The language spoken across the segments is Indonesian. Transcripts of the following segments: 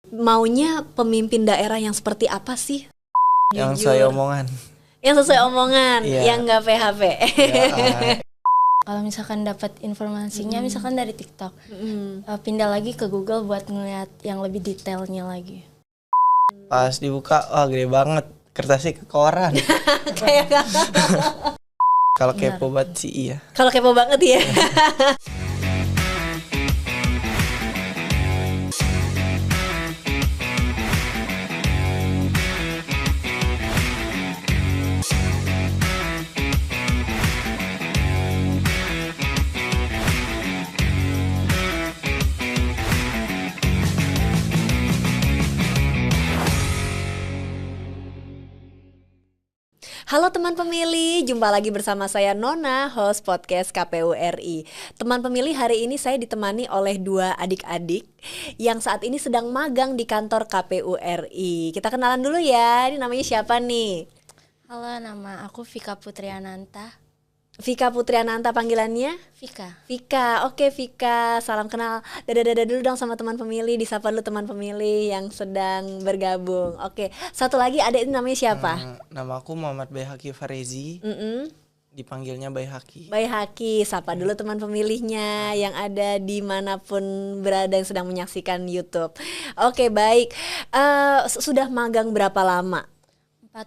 Maunya pemimpin daerah yang seperti apa sih? Yang Jujur. sesuai omongan. Yang sesuai omongan, yang nggak PHP. Kalau misalkan dapat informasinya misalkan dari TikTok, pindah lagi ke Google buat ngeliat yang lebih detailnya lagi. Pas dibuka, wah gede banget. Kertasnya ke koran. Kayak Kalau kepo banget sih iya. kalau kepo banget ya. Halo teman pemilih, jumpa lagi bersama saya Nona, host podcast KPU RI. Teman pemilih, hari ini saya ditemani oleh dua adik-adik yang saat ini sedang magang di kantor KPU RI. Kita kenalan dulu ya, ini namanya siapa nih? Halo, nama aku Vika Putriananta. Vika Putriananta panggilannya? Vika, oke Vika, salam kenal. Dadah dulu dong sama teman pemilih, disapa dulu teman pemilih yang sedang bergabung. Oke, satu lagi ada ini namanya siapa? Nama aku Muhammad Bayhaki Farezi. Dipanggilnya Bayhaki. Bayhaki, sapa dulu teman pemilihnya yang ada dimanapun berada yang sedang menyaksikan YouTube. Oke, baik. Sudah magang berapa lama? 4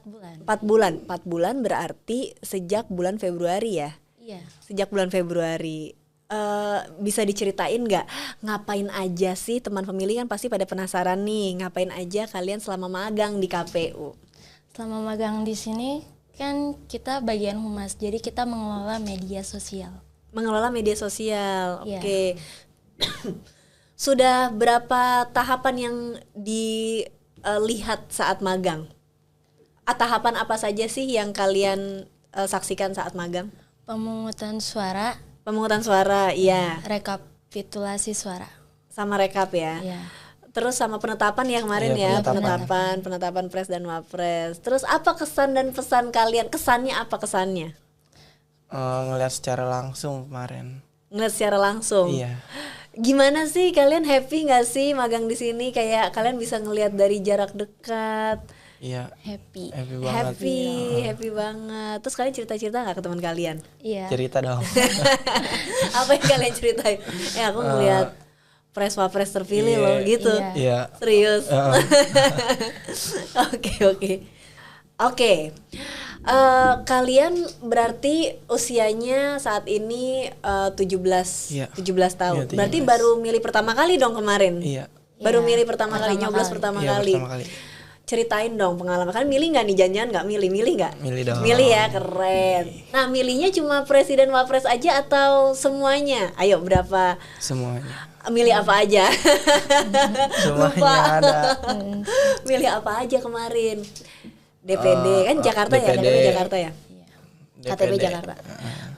bulan. 4 bulan berarti sejak bulan Februari ya? Iya. Sejak bulan Februari. Bisa diceritain nggak ngapain aja sih, teman pemilih kan pasti pada penasaran nih, ngapain aja kalian selama magang di KPU? Selama magang di sini kan kita bagian humas, jadi kita mengelola media sosial. Mengelola media sosial, Iya. oke. Sudah berapa tahapan yang dilihat saat magang? Tahapan apa saja sih yang kalian saksikan saat magang? Pemungutan suara, Pemungutan suara, iya. rekapitulasi suara. Sama rekap ya. Iya. Terus sama penetapan ya kemarin Iya, ya, penetapan pres dan wapres. Terus apa kesan dan pesan kalian? Kesannya apa kesannya? Ngeliat secara langsung kemarin. Ngeliat secara langsung. Iya. Gimana sih kalian, happy nggak sih magang di sini? Kayak kalian bisa ngelihat dari jarak dekat. Iya. Happy. Happy banget. Happy banget. Terus kalian cerita-cerita nggak ke teman kalian? Iya. Cerita dong. Apa yang kalian ceritain? Aku ngeliat pres wapres terpilih iya. loh gitu. Iya. Iya. Serius. Oke. Kalian berarti usianya saat ini 17 Iya. 17 tahun. Iya, Berarti 17. baru milih pertama kali dong kemarin? Iya. Baru Iya, milih pertama kali, nyoblos pertama pertama Iya, kali. pertama kali. Ceritain dong pengalaman. Kan milih nggak nih, janjian nggak milih nggak? Milih dong. Milih ya, keren. Nah, milihnya cuma presiden wapres aja atau semuanya? Ayo, berapa? Semuanya. Milih apa aja? Semuanya Lupa. ada. Milih apa aja kemarin? DPD kan Jakarta ya, DPD. KTP Jakarta ya? KTP DPD. Jakarta.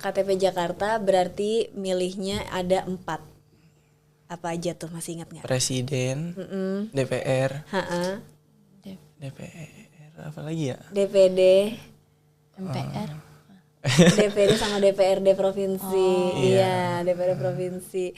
KTP Jakarta berarti milihnya ada 4. Apa aja tuh, masih ingat nggak? Presiden, DPR, Ha-ha. DPR, apa lagi ya? DPD, MPR. DPD sama DPRD provinsi. Iya, DPRD provinsi.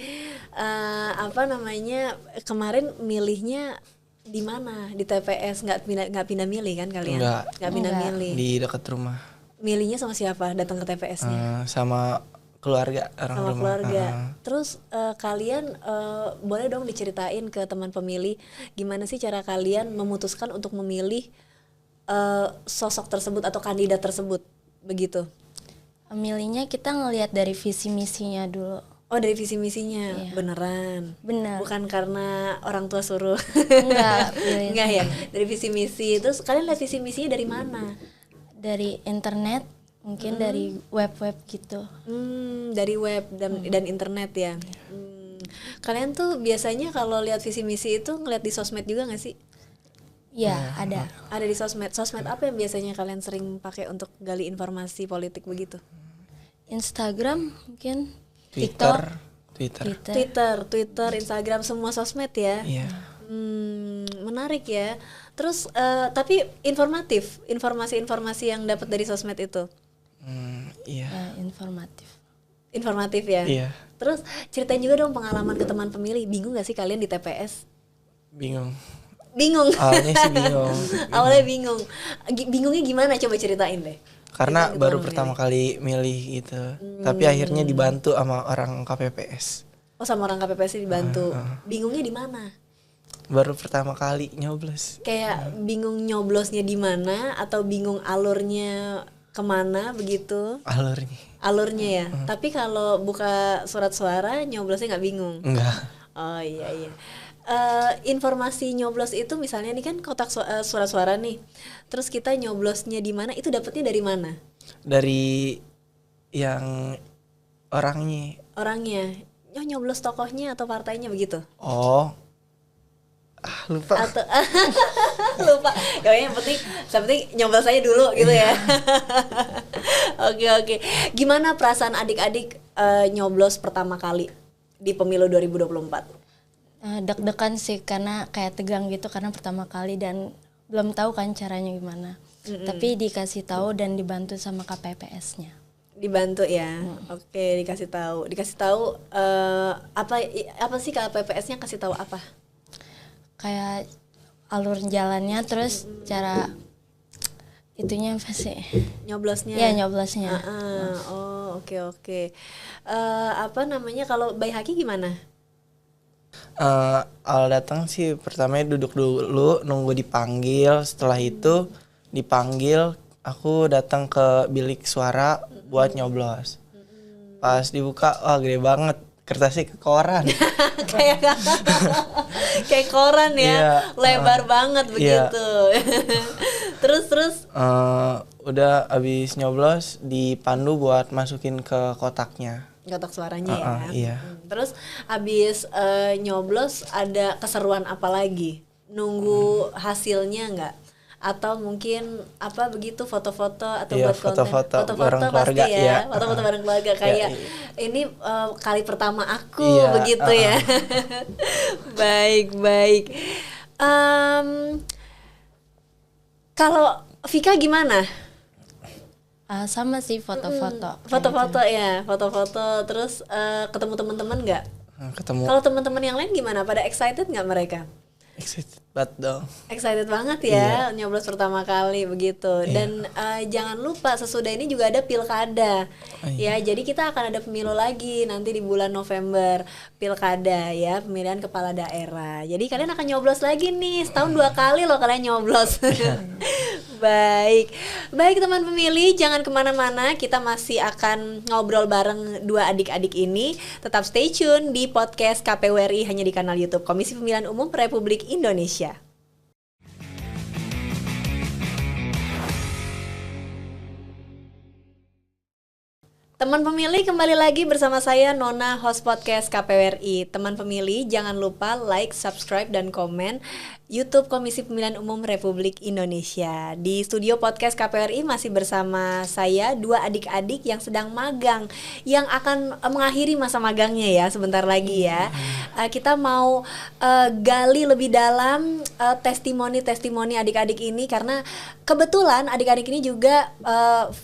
Apa namanya? Kemarin milihnya di mana? Di TPS, nggak pindah milih kan kalian? Nggak. Nggak pindah Nggak. milih. Di dekat rumah. Milihnya sama siapa? Datang ke TPS-nya? Sama keluarga orang Sama rumah. keluarga. Terus kalian boleh dong diceritain ke teman pemilih gimana sih cara kalian memutuskan untuk memilih sosok tersebut atau kandidat tersebut, begitu? Milihnya kita ngelihat dari visi misinya dulu. Oh, dari visi misinya. Iya. Beneran? Benar. Bukan karena orang tua suruh? Enggak, pilih. Enggak ya, dari visi misi. Terus kalian lihat visi misinya dari mana? Dari internet, mungkin dari web-web gitu. Dari web dan internet ya. Kalian tuh biasanya kalau lihat visi misi itu ngeliat di sosmed juga nggak sih? Ya, ada. Ada di sosmed. Sosmed apa yang biasanya kalian sering pakai untuk gali informasi politik begitu? Instagram mungkin, Twitter. Twitter, Instagram, semua sosmed ya. Iya. Menarik ya. Terus tapi informasi-informasi yang dapat dari sosmed itu Iya. Ya, informatif. ya. Iya. Terus ceritain juga dong pengalaman ke teman pemilih. Bingung gak sih kalian di TPS? Bingung. Bingung. Awalnya sih bingung. Awalnya bingung. Bingungnya gimana? Coba ceritain deh. Karena Gimana baru memilih? pertama kali milih gitu. Tapi akhirnya dibantu sama orang KPPS. Oh, sama orang KPPS dibantu. Bingungnya di mana? Baru pertama kali nyoblos. Kayak bingung nyoblosnya di mana atau bingung alurnya kemana begitu? Alurnya ya. Tapi kalau buka surat suara nyoblosnya nggak bingung. Enggak. Oh iya. Informasi nyoblos itu misalnya nih kan kotak surat suara nih. Terus kita nyoblosnya di mana? Itu dapetnya dari mana? Dari yang orangnya. Oh, nyoblos tokohnya atau partainya begitu? Oh. Lupa. Atau lupa. Yang penting nyoblos aja dulu gitu ya. Oke. Gimana perasaan adik-adik nyoblos pertama kali di pemilu 2024? Deg-degan sih karena kayak tegang gitu karena pertama kali dan belum tahu kan caranya gimana. Tapi dikasih tahu dan dibantu sama KPPS-nya. Dibantu ya. Oke, dikasih tahu apa sih KPPS-nya kasih tahu apa? Kayak alur jalannya terus cara itunya apa sih? Nyoblosnya. Ya, nyoblosnya. Oh, oke. Apa namanya kalau Bay Haki gimana? Awal datang sih pertamanya duduk dulu nunggu dipanggil. Setelah itu dipanggil, aku datang ke bilik suara buat nyoblos. Pas dibuka, wah gede banget, kertasnya ke koran. kayak koran ya. Iya, lebar banget begitu. terus udah abis nyoblos dipandu buat masukin ke kotaknya. Kotak suaranya ya. Iya. Terus abis nyoblos ada keseruan apa lagi? Nunggu hasilnya nggak? Atau mungkin apa begitu foto-foto atau Iya, buat konten? foto-foto bareng pasti keluarga, ya. iya. Foto-foto bareng keluarga kayak ini kali pertama aku begitu ya. Baik. Kalau Vika gimana? Sama sih foto-foto. Foto-foto ya, foto-foto terus ketemu teman-teman nggak? Ketemu. Kalau teman-teman yang lain gimana? Pada excited nggak mereka? Excited banget dong. Excited banget ya nyoblos pertama kali begitu. Dan jangan lupa sesudah ini juga ada pilkada. Ya, jadi kita akan ada pemilu lagi nanti di bulan November, pilkada ya, pemilihan kepala daerah. Jadi kalian akan nyoblos lagi nih, setahun 2 kali loh kalian nyoblos. Baik teman pemilih, jangan kemana-mana, kita masih akan ngobrol bareng dua adik-adik ini. Tetap stay tune di podcast KPU RI hanya di kanal YouTube Komisi Pemilihan Umum Republik Indonesia. Teman pemilih, kembali lagi bersama saya Nona, host podcast KPU RI. Teman pemilih, jangan lupa like, subscribe, dan komen YouTube Komisi Pemilihan Umum Republik Indonesia. Di studio podcast KPU RI masih bersama saya, dua adik-adik yang sedang magang, yang akan mengakhiri masa magangnya ya, sebentar lagi ya. Kita mau gali lebih dalam testimoni adik-adik ini, karena kebetulan adik-adik ini juga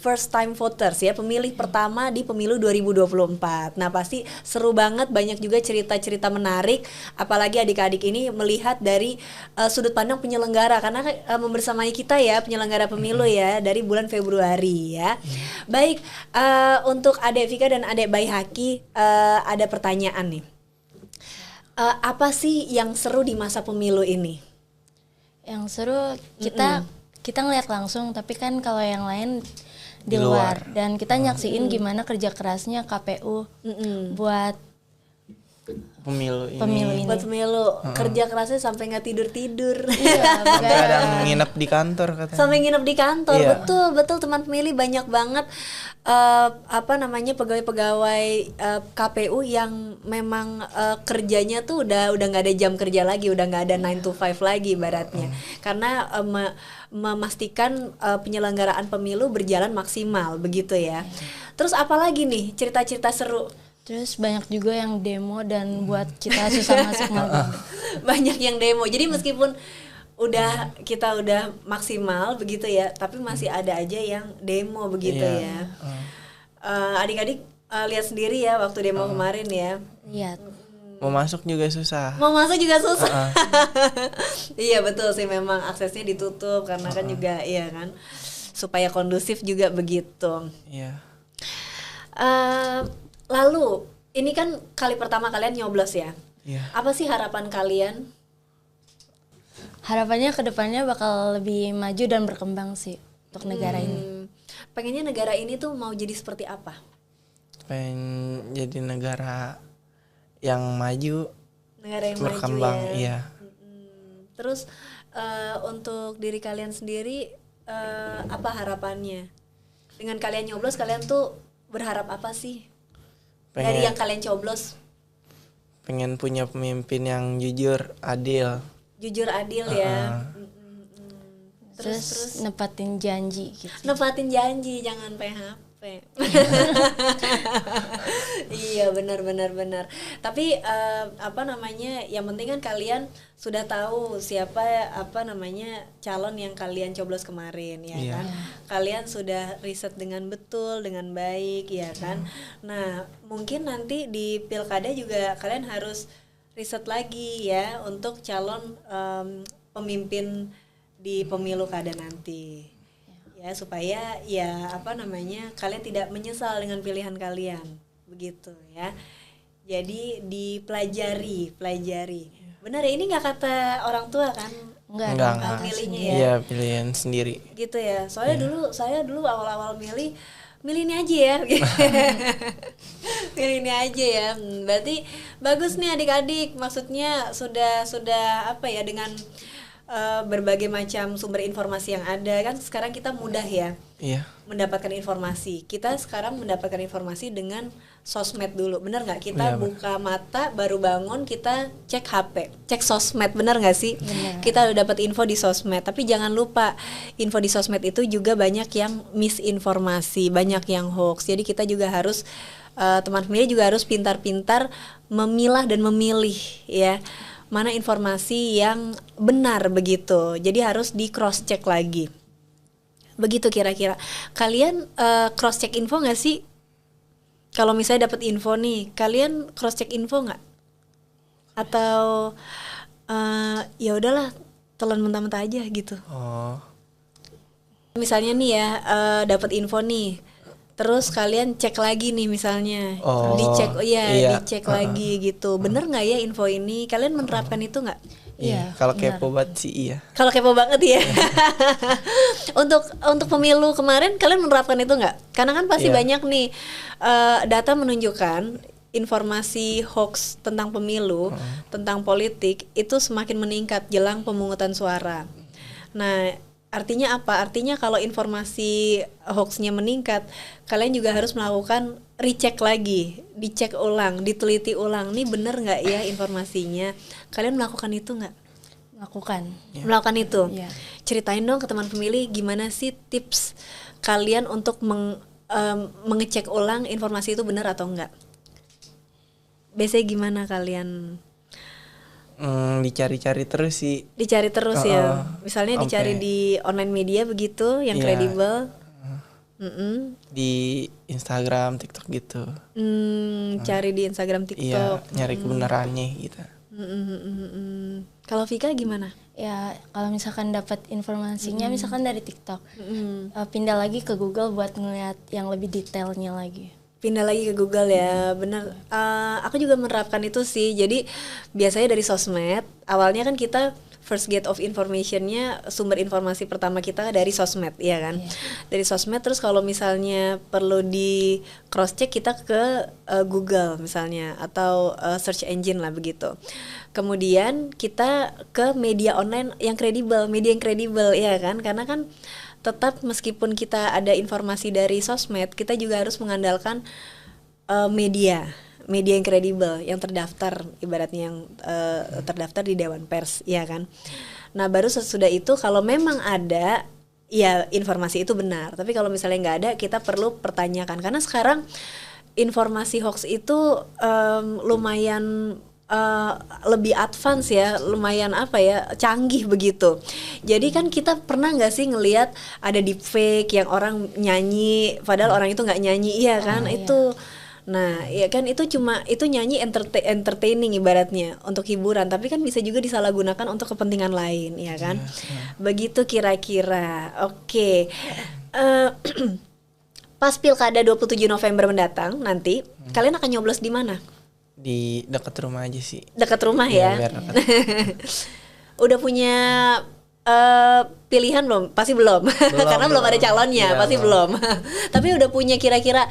first time voters ya, pemilih pertama di pemilu 2024. Nah, pasti seru banget, banyak juga cerita-cerita menarik, apalagi adik-adik ini melihat dari sudut pandang penyelenggara, karena membersamai kita ya penyelenggara pemilu ya dari bulan Februari ya. Baik, untuk Adek Vika dan Adek Bay Haki, ada pertanyaan nih. Apa sih yang seru di masa pemilu ini? Yang seru kita ngeliat langsung, tapi kan kalau yang lain di luar. Dan kita nyaksiin gimana kerja kerasnya KPU buat pemilu ini. Buat pemilu, kerja kerasnya sampai nggak tidur. Iya, Sampai kadang nginep di kantor katanya. Sampai nginep di kantor. Iya. Betul teman pemilih, banyak banget pegawai-pegawai KPU yang memang kerjanya tuh udah nggak ada jam kerja lagi, udah nggak ada 9 to 5 lagi ibaratnya. Karena memastikan penyelenggaraan pemilu berjalan maksimal begitu ya. Terus apalagi nih cerita-cerita seru? Terus banyak juga yang demo dan buat kita susah masuk magang. Banyak yang demo. Jadi meskipun kita udah maksimal begitu ya, tapi masih ada aja yang demo begitu ya. Adik-adik lihat sendiri ya waktu demo kemarin ya. Lihat. Mau masuk juga susah. Mau masuk juga susah. Iya betul sih, memang aksesnya ditutup karena kan juga iya kan, supaya kondusif juga begitu. Iya. Lalu ini kan kali pertama kalian nyoblos ya. Iya. Apa sih harapan kalian? Harapannya kedepannya bakal lebih maju dan berkembang sih untuk negara ini. Pengennya negara ini tuh mau jadi seperti apa? Pengen jadi negara yang maju, Negara yang berkembang, maju ya. iya. Terus untuk diri kalian sendiri apa harapannya? Dengan kalian nyoblos, kalian tuh berharap apa sih? Dari yang kalian coblos? Pengen punya pemimpin yang jujur, adil. Jujur, adil ya. Terus nepatin janji gitu. Nepatin janji, jangan PHP. Iya benar. Tapi apa namanya, yang penting kan kalian sudah tahu siapa calon yang kalian coblos kemarin ya kan. Kalian sudah riset dengan betul, dengan baik ya kan. Nah mungkin nanti di pilkada juga kalian harus riset lagi ya untuk calon pemimpin di pemilu kada nanti. Ya supaya ya kalian tidak menyesal dengan pilihan kalian, begitu ya. Jadi dipelajari. Benar ya, ini nggak kata orang tua kan? Enggak. Milihnya ya. Iya, pilihan sendiri. Gitu ya. Soalnya saya dulu awal-awal milih ini aja ya. Milih ini aja ya. Berarti bagus nih adik-adik. Maksudnya sudah dengan berbagai macam sumber informasi yang ada kan sekarang kita mudah ya. Iya. Mendapatkan informasi. Kita sekarang mendapatkan informasi dengan sosmed dulu. Benar nggak? Kita buka mata baru bangun kita cek HP, cek sosmed, benar nggak sih? Benar. Kita udah dapat info di sosmed. Tapi jangan lupa info di sosmed itu juga banyak yang misinformasi, banyak yang hoax. Jadi kita juga harus teman pemilih juga harus pintar-pintar memilah dan memilih ya. Mana informasi yang benar begitu. Jadi harus di cross check lagi. Begitu kira-kira. Kalian cross check info nggak sih? Kalau misalnya dapat info nih, kalian cross check info nggak? Atau ya udahlah, telan mentah-mentah aja gitu. Oh. Misalnya nih ya, dapat info nih. Terus kalian cek lagi nih misalnya, dicek lagi gitu. Bener nggak ya info ini? Kalian menerapkan itu nggak? Iya. Kalau kepo banget sih iya. Kalau kepo banget ya. Untuk pemilu kemarin kalian menerapkan itu nggak? Karena kan pasti banyak nih data menunjukkan informasi hoax tentang pemilu, tentang politik itu semakin meningkat jelang pemungutan suara. Nah, artinya apa? Artinya kalau informasi hoaxnya meningkat, kalian juga harus melakukan recheck lagi, dicek ulang, diteliti ulang. Nih bener nggak ya informasinya? Kalian melakukan itu nggak? Melakukan itu. Yeah. Ceritain dong ke teman pemilih gimana sih tips kalian untuk mengecek ulang informasi itu benar atau enggak? Biasanya gimana kalian? Dicari-cari terus sih. Dicari terus ya. Misalnya dicari di online media begitu yang kredibel. Di Instagram, TikTok gitu. Cari di Instagram, TikTok. Iya, nyari kebenarannya gitu. Kalau Vika gimana? Ya kalau misalkan dapat informasinya misalkan dari TikTok, pindah lagi ke Google buat ngeliat yang lebih detailnya lagi. Pindah lagi ke Google ya, benar. Aku juga menerapkan itu sih. Jadi biasanya dari sosmed. Awalnya kan kita first get of informationnya, sumber informasi pertama kita dari sosmed, ya kan? Dari sosmed. Terus kalau misalnya perlu di cross check kita ke Google misalnya atau search engine lah begitu. Kemudian kita ke media online yang kredibel, ya kan? Karena kan tetap meskipun kita ada informasi dari sosmed, kita juga harus mengandalkan media yang kredibel, yang terdaftar, ibaratnya yang terdaftar di Dewan Pers, ya kan. Nah baru sesudah itu kalau memang ada, ya informasi itu benar. Tapi kalau misalnya nggak ada, kita perlu pertanyakan. Karena sekarang informasi hoax itu lumayan lebih advance ya, lumayan canggih begitu. Jadi kan kita pernah nggak sih ngelihat ada deepfake yang orang nyanyi padahal orang itu nggak nyanyi, iya kan? Itu Nah, ya kan itu nyanyi entertaining ibaratnya untuk hiburan, tapi kan bisa juga disalahgunakan untuk kepentingan lain, ya kan? Begitu kira-kira. Oke. Pas Pilkada 27 November mendatang nanti, kalian akan nyoblos di mana? Di dekat rumah aja sih. Dekat rumah Iya, ya. biar dekat. Udah punya pilihan belum? Pasti belum. Karena belum ada calonnya, Iya, pasti belum. Tapi udah punya kira-kira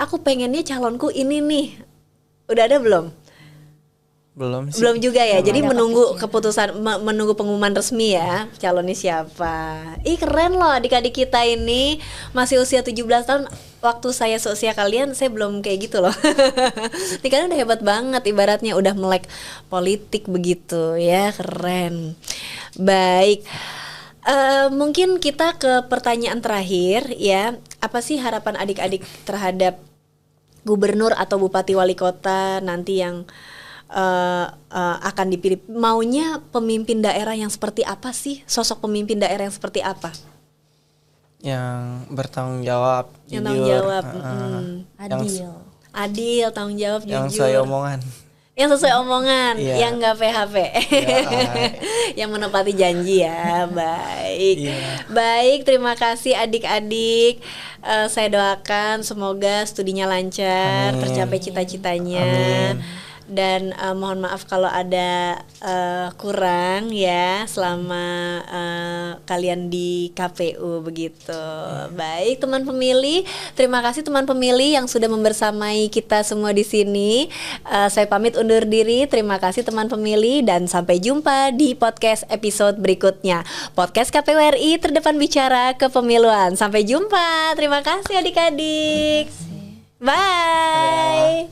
aku pengennya calonku ini nih. Udah ada belum? Belum sih. Belum juga ya. Belum Jadi ada menunggu kepikiran. keputusan menunggu pengumuman resmi ya, calonnya siapa. Ih, keren loh adik-adik kita ini masih usia 17 tahun. Waktu saya seusia kalian, saya belum kayak gitu loh. Ini kalian udah hebat banget, ibaratnya udah melek politik begitu ya, keren. Baik. Mungkin kita ke pertanyaan terakhir ya. Apa sih harapan adik-adik terhadap gubernur atau bupati wali kota nanti yang akan dipilih? Maunya pemimpin daerah yang seperti apa sih? Sosok pemimpin daerah yang seperti apa? Yang bertanggung jawab, Yang jujur, tanggung jawab, Adil. adil, tanggung jawab, yang jujur. sesuai omongan. Yang sesuai omongan, Iya. yang nggak PHP, yang menepati janji ya. Baik, Iya. baik. Terima kasih adik-adik. Saya doakan semoga studinya lancar, Amin. tercapai cita-citanya. Amin. Dan mohon maaf kalau ada kurang ya selama kalian di KPU begitu. Baik teman pemilih, terima kasih teman pemilih yang sudah membersamai kita semua di sini. Saya pamit undur diri. Terima kasih teman pemilih dan sampai jumpa di podcast episode berikutnya. Podcast KPU RI terdepan bicara kepemiluan. Sampai jumpa. Terima kasih adik-adik. Bye.